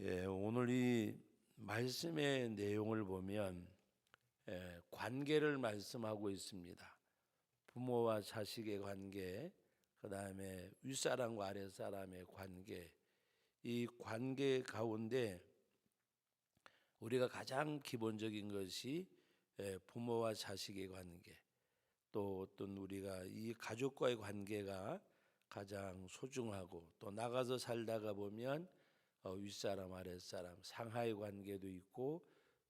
오늘 이 말씀의 내용을 보면 관계를 말씀하고 있습니다. 부모와 자식의 관계, 그 다음에 윗사람과 아랫사람의 관계, 이 관계 가운데 우리가 가장 기본적인 것이 부모와 자식의 관계, 또 어떤 우리가 이 가족과의 관계가 가장 소중하고, 또 나가서 살다가 보면 윗사람 아랫사람 상하의 관계도 있고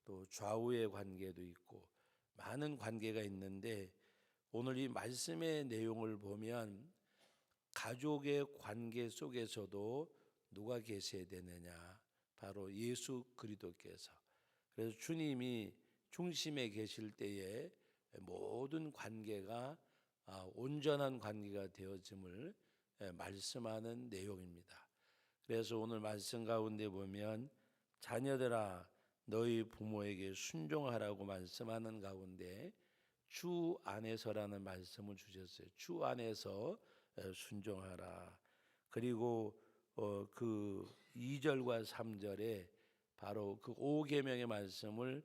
또 좌우의 관계도 있고 많은 관계가 있는데, 오늘 이 말씀의 내용을 보면 가족의 관계 속에서도 누가 계셔야 되느냐, 바로 예수 그리스도께서. 그래서 주님이 중심에 계실 때에 모든 관계가 온전한 관계가 되어짐을 말씀하는 내용입니다. 그래서 오늘 말씀 가운데 보면 자녀들아 너희 부모에게 순종하라고 말씀하는 가운데 주 안에서라는 말씀을 주셨어요. 주 안에서 순종하라. 그리고 그 2절과 3절에 바로 그 5계명의 말씀을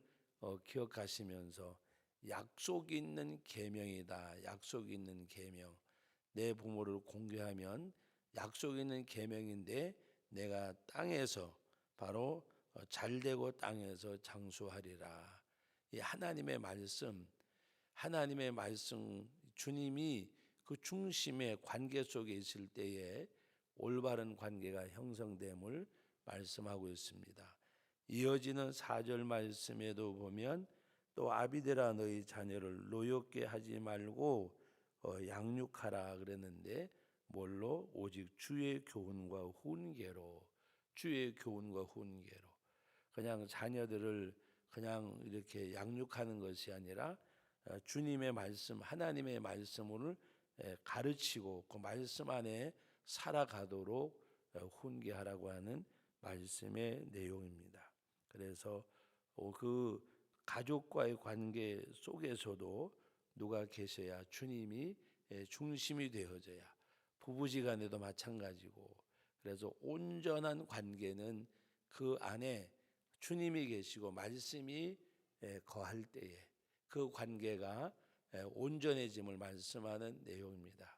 기억하시면서 약속이 있는 계명이다. 약속이 있는 계명. 내 부모를 공경하면 약속이 있는 계명인데 내가 땅에서 바로 잘되고 땅에서 장수하리라. 이 하나님의 말씀, 주님이 그 중심의 관계 속에 있을 때에 올바른 관계가 형성됨을 말씀하고 있습니다. 이어지는 4절 말씀에도 보면 또 아비들아 너희 자녀를 노엽게 하지 말고 양육하라 그랬는데, 뭘로? 오직 주의 교훈과 훈계로. 주의 교훈과 훈계로. 그냥 자녀들을 그냥 이렇게 양육하는 것이 아니라 주님의 말씀, 하나님의 말씀을 가르치고 그 말씀 안에 살아가도록 훈계하라고 하는 말씀의 내용입니다. 그래서 그 가족과의 관계 속에서도 누가 계셔야 주님이 중심이 되어져야, 부부지간에도 마찬가지고. 그래서 온전한 관계는 그 안에 주님이 계시고 말씀이 거할 때에 그 관계가 온전해짐을 말씀하는 내용입니다.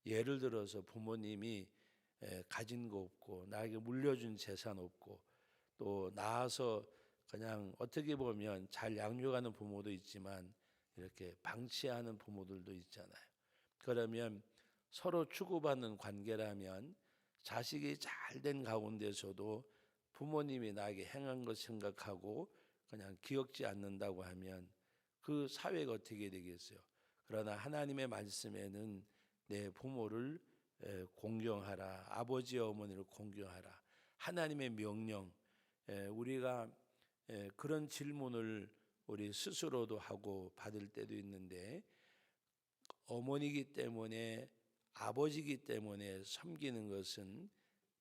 예를 들어서 부모님이 가진 거 없고 나에게 물려준 재산 없고 또 낳아서 그냥 어떻게 보면 잘 양육하는 부모도 있지만 이렇게 방치하는 부모들도 있잖아요. 그러면 서로 주고받는 관계라면 자식이 잘된 가운데서도 부모님이 나에게 행한 것 생각하고 그냥 기억지 않는다고 하면 그 사회가 어떻게 되겠어요? 그러나 하나님의 말씀에는 내 부모를 공경하라, 아버지 어머니를 공경하라, 하나님의 명령. 우리가 그런 질문을 우리 스스로도 하고 받을 때도 있는데, 어머니이기 때문에 아버지이기 때문에 섬기는 것은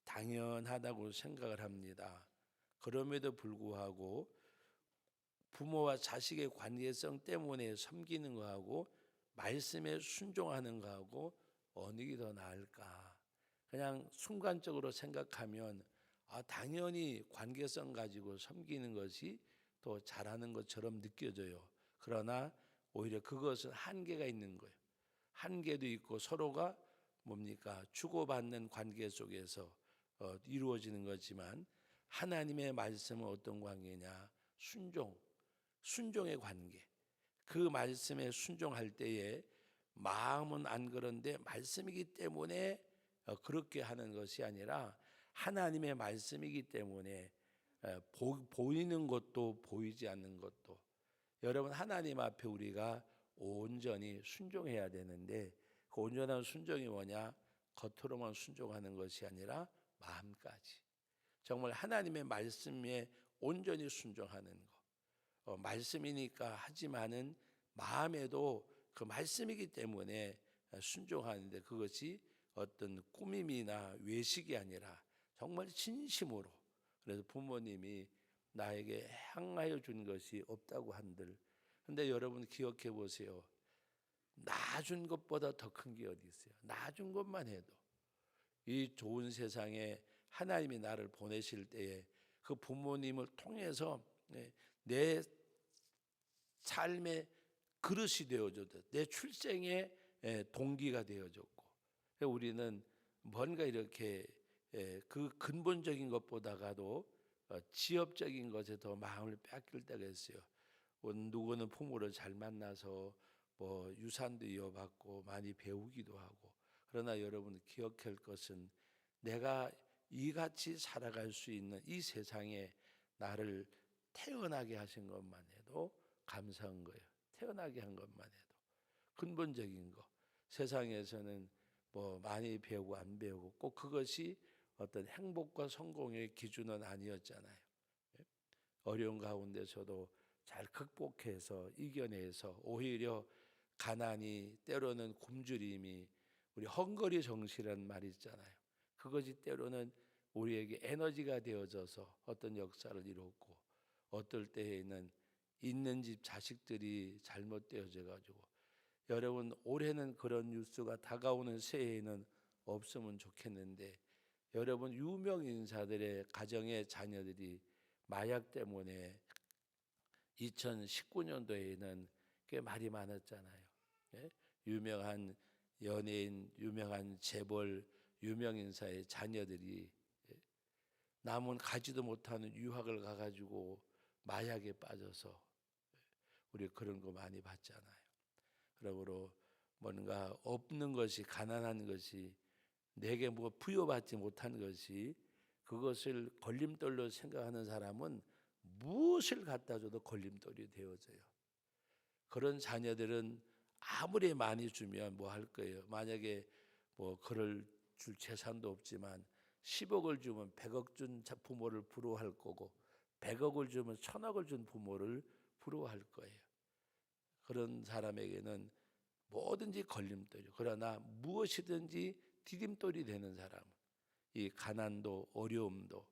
당연하다고 생각을 합니다. 그럼에도 불구하고 부모와 자식의 관계성 때문에 섬기는 거하고 말씀에 순종하는 거하고 어느 게 더 나을까? 그냥 순간적으로 생각하면 당연히 관계성 가지고 섬기는 것이 더 잘하는 것처럼 느껴져요. 그러나 오히려 그것은 한계가 있는 거예요. 한계도 있고 서로가 뭡니까? 주고받는 관계 속에서 이루어지는 거지만, 하나님의 말씀은 어떤 관계냐? 순종의 관계. 그 말씀에 순종할 때에 마음은 안 그런데 말씀이기 때문에 그렇게 하는 것이 아니라 하나님의 말씀이기 때문에 보이는 것도 보이지 않는 것도. 여러분, 하나님 앞에 우리가 온전히 순종해야 되는데 그 온전한 순종이 뭐냐? 겉으로만 순종하는 것이 아니라 마음까지. 정말 하나님의 말씀에 온전히 순종하는 것. 말씀이니까 하지만은 마음에도 그 말씀이기 때문에 순종하는데, 그것이 어떤 꾸밈이나 외식이 아니라 정말 진심으로. 그래서 부모님이 나에게 향하여 준 것이 없다고 한들, 근데 여러분 기억해 보세요. 나 준 것보다 더 큰 게 어디 있어요? 나 준 것만 해도 이 좋은 세상에 하나님이 나를 보내실 때에 그 부모님을 통해서 내 삶의 그릇이 되어줬다. 내 출생의 동기가 되어줬고, 우리는 뭔가 이렇게 그 근본적인 것보다가도 지엽적인 것에 더 마음을 뺏길 때가 있어요. 누구는 부모를 잘 만나서 뭐 유산도 이어받고 많이 배우기도 하고, 그러나 여러분 기억할 것은 내가 이같이 살아갈 수 있는 이 세상에 나를 태어나게 하신 것만 해도 감사한 거예요. 태어나게 한 것만 해도 근본적인 거. 세상에서는 뭐 많이 배우고 안 배우고 꼭 그것이 어떤 행복과 성공의 기준은 아니었잖아요. 어려운 가운데서도 잘 극복해서 이겨내서 오히려 가난이 때로는 굶주림이 우리 헝거리 정신이라는 말이 있잖아요. 그것이 때로는 우리에게 에너지가 되어져서 어떤 역사를 이뤘고, 어떨 때에는 있는 집 자식들이 잘못되어져 가지고, 여러분 올해는 그런 뉴스가 다가오는 새해에는 없으면 좋겠는데, 여러분 유명 인사들의 가정의 자녀들이 마약 때문에 2019년도에는 꽤 말이 많았잖아요. 유명한 연예인, 유명한 재벌, 유명 인사의 자녀들이 남은 가지도 못하는 유학을 가가지고 마약에 빠져서, 우리 그런 거 많이 봤잖아요. 그러므로 뭔가 없는 것이, 가난한 것이, 내게 뭐 부여받지 못한 것이, 그것을 걸림돌로 생각하는 사람은 무엇을 갖다 줘도 걸림돌이 되어져요. 그런 자녀들은 아무리 많이 주면 뭐 할 거예요. 만약에 뭐 그럴 줄 재산도 없지만 10억을 주면 100억 준 부모를 부러워할 거고, 100억을 주면 1000억을 준 부모를 부러워할 거예요. 그런 사람에게는 뭐든지 걸림돌이요. 그러나 무엇이든지 디딤돌이 되는 사람은 이 가난도 어려움도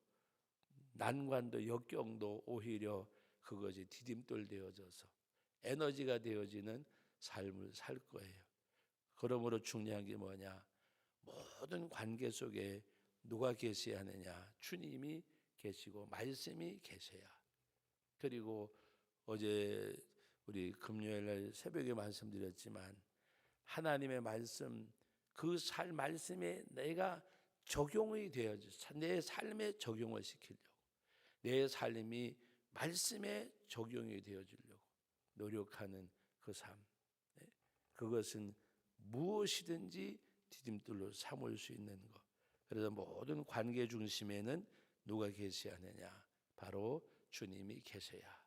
난관도 역경도 오히려 그것이 디딤돌 되어져서 에너지가 되어지는 삶을 살 거예요. 그러므로 중요한 게 뭐냐? 모든 관계 속에 누가 계셔야 하느냐? 주님이 계시고 말씀이 계셔야. 그리고 어제 우리 금요일날 새벽에 말씀드렸지만, 하나님의 말씀, 그 말씀에 내가 적용이 되어져, 내 삶에 적용을 시키려고, 내 삶이 말씀에 적용이 되어지려고 노력하는 그 삶, 그것은 무엇이든지 디딤돌로 삼을 수 있는 것. 그래서 모든 관계 중심에는 누가 계셔야 하느냐? 바로 주님이 계셔야.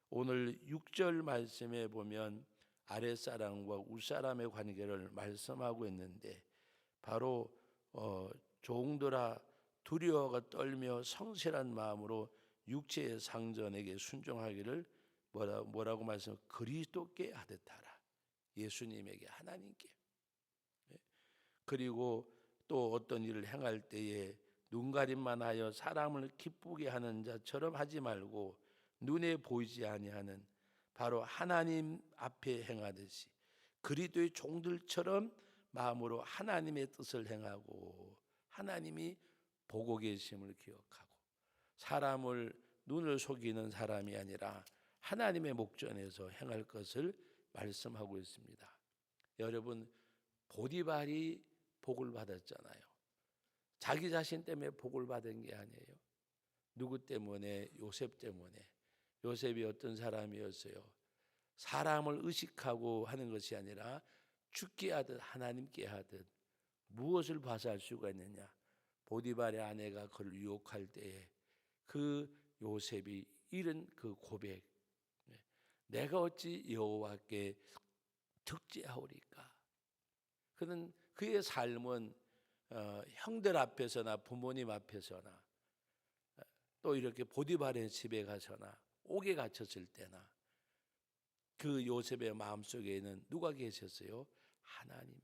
오늘 6절 말씀에 보면 아랫사람과 윗사람의 관계를 말씀하고 있는데, 바로 종들아 두려워가 떨며 성실한 마음으로 육체의 상전에게 순종하기를 뭐라고 말씀? 그리스도께 하듯 하라. 예수님에게, 하나님께. 그리고 또 어떤 일을 행할 때에 눈가림만 하여 사람을 기쁘게 하는 자처럼 하지 말고 눈에 보이지 아니하는 바로 하나님 앞에 행하듯이 그리스도의 종들처럼 마음으로 하나님의 뜻을 행하고, 하나님이 보고 계심을 기억하고, 사람을 눈을 속이는 사람이 아니라 하나님의 목전에서 행할 것을 말씀하고 있습니다. 여러분 보디발이 복을 받았잖아요. 자기 자신 때문에 복을 받은 게 아니에요. 누구 때문에? 요셉 때문에. 요셉이 어떤 사람이었어요? 사람을 의식하고 하는 것이 아니라 죽게 하듯 하나님께 하듯. 무엇을 봐서 알 수가 있느냐? 보디발의 아내가 그를 유혹할 때에 그 요셉이 이른 그 고백, 내가 어찌 여호와께 특죄하오리까? 그는 그의 삶은 형들 앞에서나 부모님 앞에서나 또 이렇게 보디발의 집에 가서나 옥에 갇혔을 때나 그 요셉의 마음속에는 누가 계셨어요? 하나님.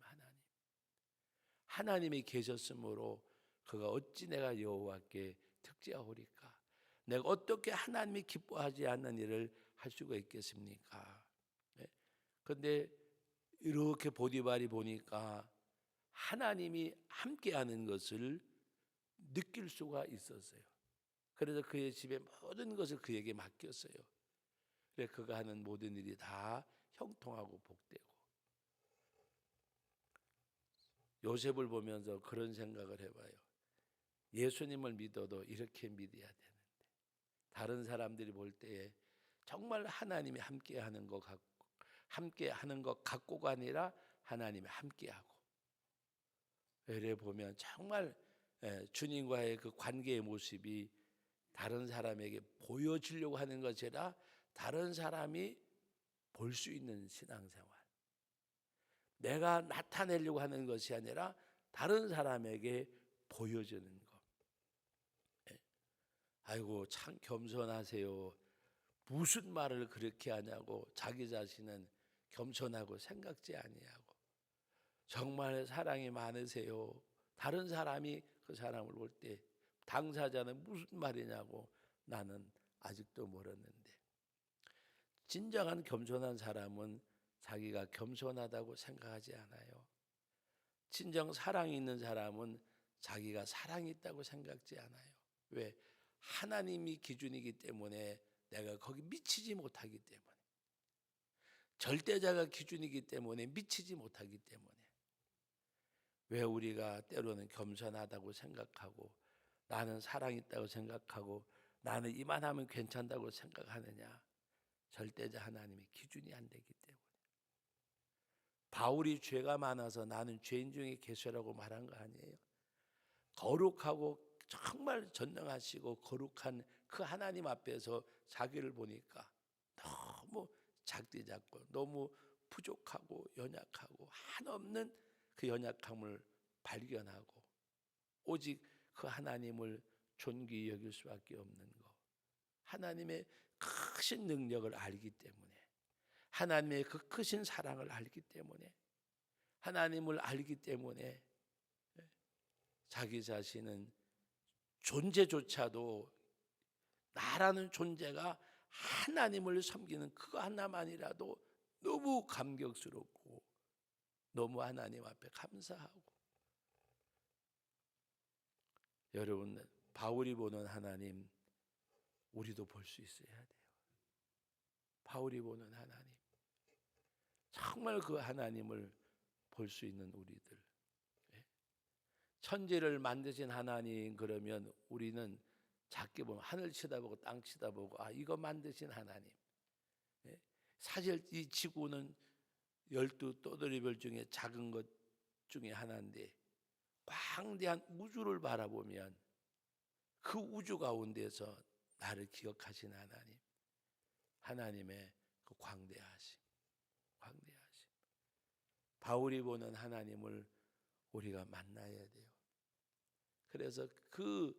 하나님이 계셨으므로 그가 어찌 내가 여호와께 특죄하오리까? 내가 어떻게 하나님이 기뻐하지 않는 일을 할 수가 있겠습니까? 그런데 이렇게 보디발이 보니까 하나님이 함께하는 것을 느낄 수가 있었어요. 그래서 그의 집에 모든 것을 그에게 맡겼어요. 그래 그가 하는 모든 일이 다 형통하고 복되고. 요셉을 보면서 그런 생각을 해봐요. 예수님을 믿어도 이렇게 믿어야 되는데, 다른 사람들이 볼 때에 정말 하나님이 함께하는 것 같고, 함께하는 것 같고가 아니라 하나님이 함께하고. 이래 보면 정말 주님과의 그 관계의 모습이 다른 사람에게 보여주려고 하는 것이 아니라 다른 사람이 볼 수 있는 신앙생활. 내가 나타내려고 하는 것이 아니라 다른 사람에게 보여주는 것. 아이고 참 겸손하세요. 무슨 말을 그렇게 하냐고 자기 자신은 겸손하고 생각지 아니하고 정말 사랑이 많으세요. 다른 사람이 그 사람을 볼 때 당사자는 무슨 말이냐고 나는 아직도 모르는데, 진정한 겸손한 사람은 자기가 겸손하다고 생각하지 않아요. 진정 사랑이 있는 사람은 자기가 사랑이 있다고 생각지 않아요. 왜? 하나님이 기준이기 때문에 내가 거기 미치지 못하기 때문에, 절대자가 기준이기 때문에 미치지 못하기 때문에. 왜 우리가 때로는 겸손하다고 생각하고 나는 사랑이 있다고 생각하고 나는 이만하면 괜찮다고 생각하느냐? 절대자 하나님의 기준이 안 되기 때문에. 바울이 죄가 많아서 나는 죄인 중에 계시라고 말한 거 아니에요? 거룩하고 정말 전능하시고 거룩한 그 하나님 앞에서 자기를 보니까 너무 작디 작고 너무 부족하고 연약하고 한없는 그 연약함을 발견하고 오직 그 하나님을 존귀히 여길 수밖에 없는 것. 하나님의 크신 능력을 알기 때문에, 하나님의 그 크신 사랑을 알기 때문에, 하나님을 알기 때문에 자기 자신은 존재조차도 나라는 존재가 하나님을 섬기는 그거 하나만이라도 너무 감격스럽고 너무 하나님 앞에 감사하고. 여러분, 바울이 보는 하나님 우리도 볼 수 있어야 돼요. 바울이 보는 하나님, 정말 그 하나님을 볼 수 있는 우리들. 천지를 만드신 하나님, 그러면 우리는 작게 보면 하늘 쳐다보고 땅 쳐다보고 아 이거 만드신 하나님. 사실 이 지구는 12 중에 작은 것 중에 하나인데 광대한 우주를 바라보면 그 우주 가운데서 나를 기억하신 하나님, 하나님의 그 광대하심. 바울이 보는 하나님을 우리가 만나야 돼요. 그래서 그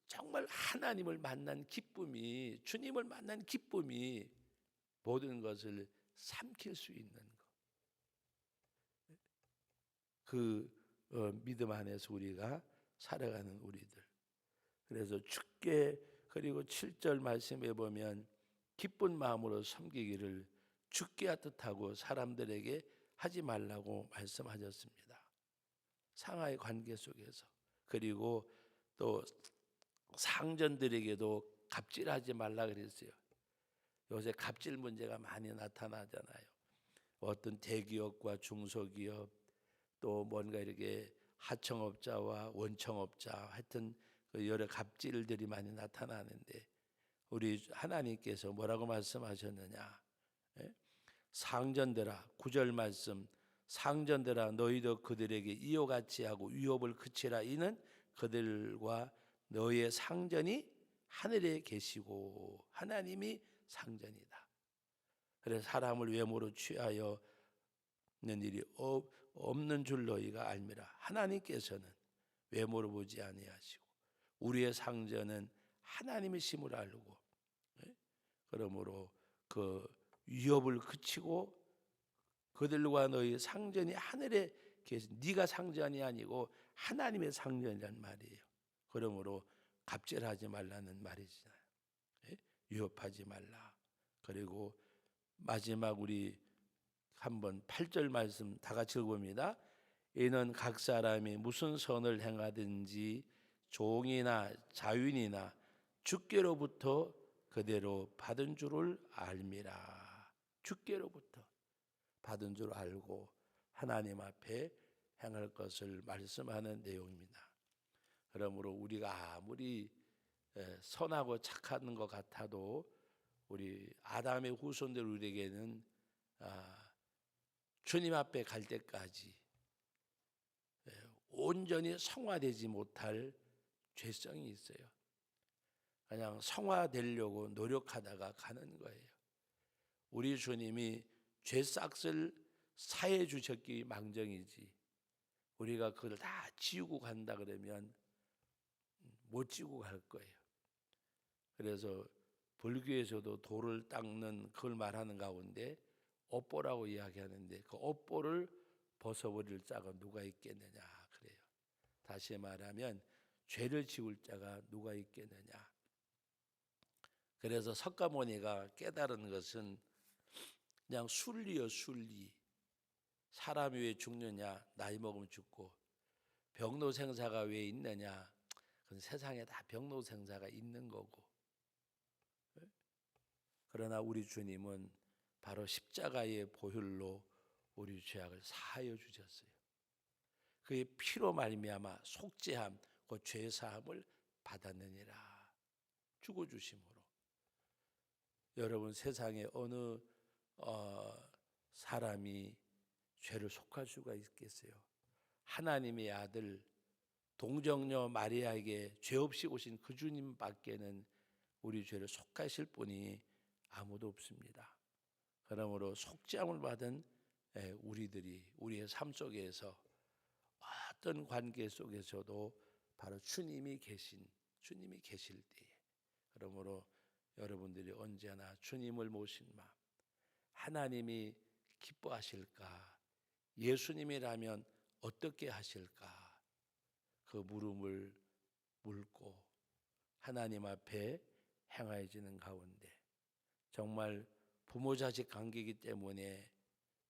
정말 하나님을 만난 기쁨이, 주님을 만난 기쁨이 모든 것을 삼킬 수 있는 것. 그 믿음 안에서 우리가 살아가는 우리들. 그래서 주께, 그리고 7절 말씀에 보면 기쁜 마음으로 섬기기를 주께 뜻하고 사람들에게 하지 말라고 말씀하셨습니다. 상하의 관계 속에서. 그리고 또 상전들에게도 갑질하지 말라 그랬어요. 요새 갑질 문제가 많이 나타나잖아요. 어떤 대기업과 중소기업, 또 뭔가 이렇게 하청업자와 원청업자, 하여튼 여러 갑질들이 많이 나타나는데 우리 하나님께서 뭐라고 말씀하셨느냐? 상전들아, 9절 말씀, 상전들아 너희도 그들에게 이와 같이 하고 위협을 그치라. 이는 그들과 너희의 상전이 하늘에 계시고 하나님이 상전이다. 그래서 사람을 외모로 취하여 는 일이 없는 줄 너희가 알미라. 하나님께서는 외모로 보지 아니하시고 우리의 상전은 하나님이심을 알고, 그러므로 그 위협을 그치고 그들과 너희 상전이 하늘에 계신, 네가 상전이 아니고 하나님의 상전이란 말이에요. 그러므로 갑질하지 말라는 말이잖아요. 위협하지 말라. 그리고 마지막 우리 한번 8절 말씀 다 같이 읽어봅니다. 이는 각 사람이 무슨 선을 행하든지 종이나 자윤이나 주께로부터 그대로 받은 줄을 알미라. 주께로부터 받은 줄 알고 하나님 앞에 행할 것을 말씀하는 내용입니다. 그러므로 우리가 아무리 선하고 착한 것 같아도 우리 아담의 후손들 우리에게는 주님 앞에 갈 때까지 온전히 성화되지 못할 죄성이 있어요. 그냥 성화되려고 노력하다가 가는 거예요. 우리 주님이 죄싹을 사해 주셨기 망정이지 우리가 그걸 다 지우고 간다 그러면 못 지우고 갈 거예요. 그래서 불교에서도 돌을 닦는 그걸 말하는 가운데 업보라고 이야기하는데 그 업보를 벗어버릴 자가 누가 있겠느냐 그래요. 다시 말하면 죄를 지울 자가 누가 있겠느냐. 그래서 석가모니가 깨달은 것은 그냥 순리요 순리. 사람이 왜 죽느냐? 나이 먹으면 죽고. 병로생사가 왜 있느냐? 그건 세상에 다 병로생사가 있는 거고. 그러나 우리 주님은 바로 십자가의 보혈로 우리 죄악을 사하여 주셨어요. 그의 피로 말미암아 속죄함, 그 죄 사함을 받았느니라. 죽어주심으로. 여러분 세상에 어느 사람이 죄를 속할 수가 있겠어요? 하나님의 아들 동정녀 마리아에게 죄 없이 오신 그 주님밖에는 우리 죄를 속하실 분이 아무도 없습니다. 그러므로 속죄함을 받은 우리들이 우리의 삶 속에서 어떤 관계 속에서도 바로 주님이 계실 때에 그러므로 여러분들이 언제나 주님을 모신 마음 하나님이 기뻐하실까? 예수님이라면 어떻게 하실까? 그 물음을 묻고 하나님 앞에 행하여지는 가운데 정말 부모 자식 관계이기 때문에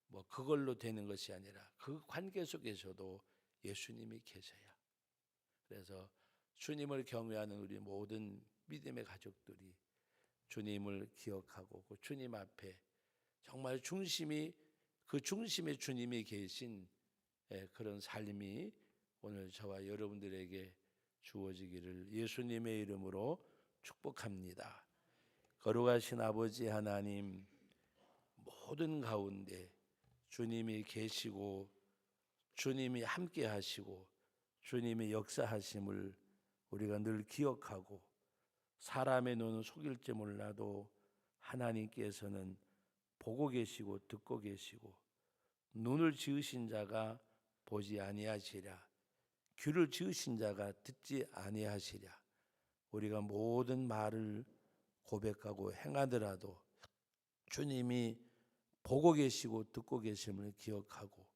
뭐 그걸로 되는 것이 아니라 그 관계 속에서도 예수님이 계셔야. 그래서 주님을 경외하는 우리 모든 믿음의 가족들이 주님을 기억하고 그 주님 앞에 정말 그 중심에 주님이 계신 그런 삶이 오늘 저와 여러분들에게 주어지기를 예수님의 이름으로 축복합니다. 거룩하신 아버지 하나님, 모든 가운데 주님이 계시고 주님이 함께 하시고 주님이 역사하심을 우리가 늘 기억하고 사람의 눈은 속일지 몰라도 하나님께서는 보고 계시고 듣고 계시고 눈을 지으신 자가 보지 아니하시랴 귀를 지으신 자가 듣지 아니하시랴. 우리가 모든 말을 고백하고 행하더라도 주님이 보고 계시고 듣고 계심을 기억하고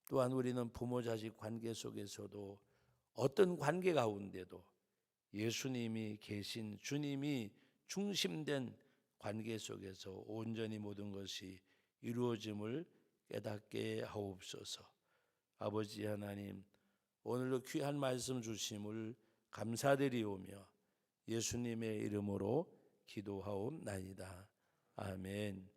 또한 우리는 부모 자식 관계 속에서도 어떤 관계 가운데도 예수님이 계신 주님이 중심된 관계 속에서 온전히 모든 것이 이루어짐을 깨닫게 하옵소서. 아버지 하나님, 오늘도 귀한 말씀 주심을 감사드리오며 예수님의 이름으로 기도하옵나이다. 아멘.